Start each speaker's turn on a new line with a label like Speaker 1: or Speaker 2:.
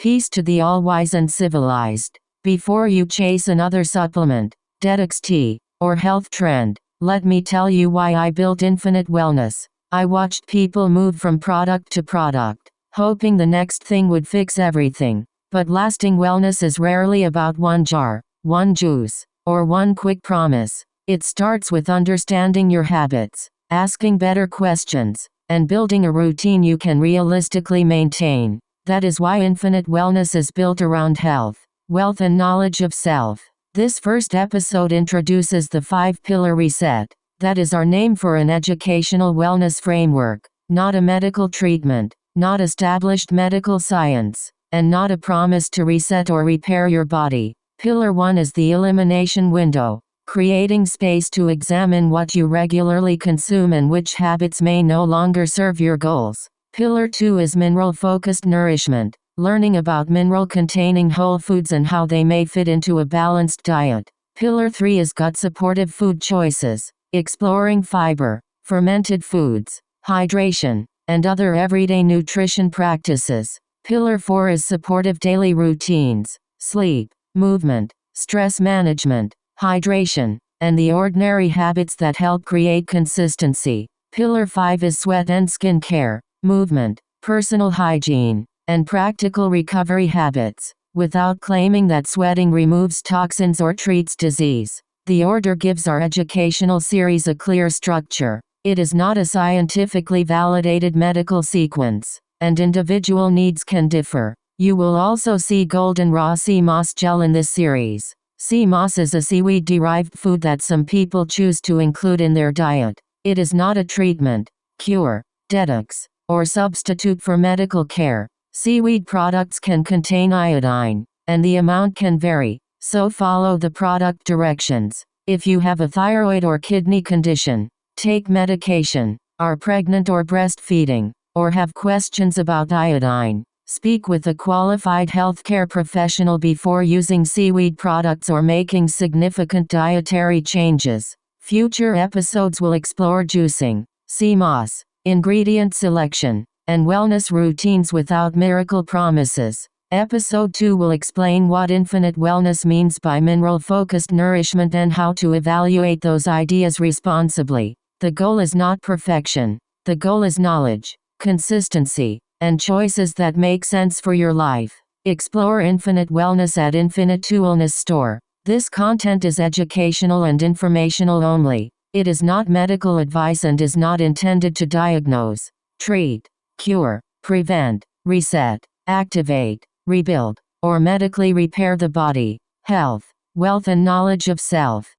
Speaker 1: Peace to the all-wise and civilized. Before you chase another supplement, detox tea, or health trend, let me tell you why I built Infinite Wellness. I watched people move from product to product, hoping the next thing would fix everything. But lasting wellness is rarely about one jar, one juice, or one quick promise. It starts with understanding your habits, asking better questions, and building a routine you can realistically maintain. That is why Infinite Wellness is built around health, wealth, and knowledge of self. This first episode introduces the 5-pillar reset. That is our name for an educational wellness framework, not a medical treatment, not established medical science, and not a promise to reset or repair your body. Pillar 1 is the elimination window, creating space to examine what you regularly consume and which habits may no longer serve your goals. Pillar 2 is mineral-focused nourishment, learning about mineral-containing whole foods and how they may fit into a balanced diet. Pillar 3 is gut-supportive food choices, exploring fiber, fermented foods, hydration, and other everyday nutrition practices. Pillar 4 is supportive daily routines, sleep, movement, stress management, hydration, and the ordinary habits that help create consistency. Pillar 5 is sweat and skin care, movement, personal hygiene, and practical recovery habits. Without claiming that sweating removes toxins or treats disease, the order gives our educational series a clear structure. It is not a scientifically validated medical sequence, and individual needs can differ. You will also see golden raw sea moss gel in this series. Sea moss is a seaweed-derived food that some people choose to include in their diet. It is not a treatment, cure, detox, or substitute for medical care. Seaweed products can contain iodine, and the amount can vary, so follow the product directions. If you have a thyroid or kidney condition, take medication, are pregnant or breastfeeding, or have questions about iodine, speak with a qualified healthcare professional before using seaweed products or making significant dietary changes. Future episodes will explore juicing, sea moss, ingredient selection, and wellness routines without miracle promises. Episode 2 will explain what Infinite Wellness means by mineral-focused nourishment and how to evaluate those ideas responsibly. The goal is not perfection. The goal is knowledge, consistency, and choices that make sense for your life. Explore Infinite Wellness at Infinite Wellness Store. This content is educational and informational only. It is not medical advice and is not intended to diagnose, treat, cure, prevent, reset, activate, rebuild, or medically repair the body. Health, wealth, and knowledge of self.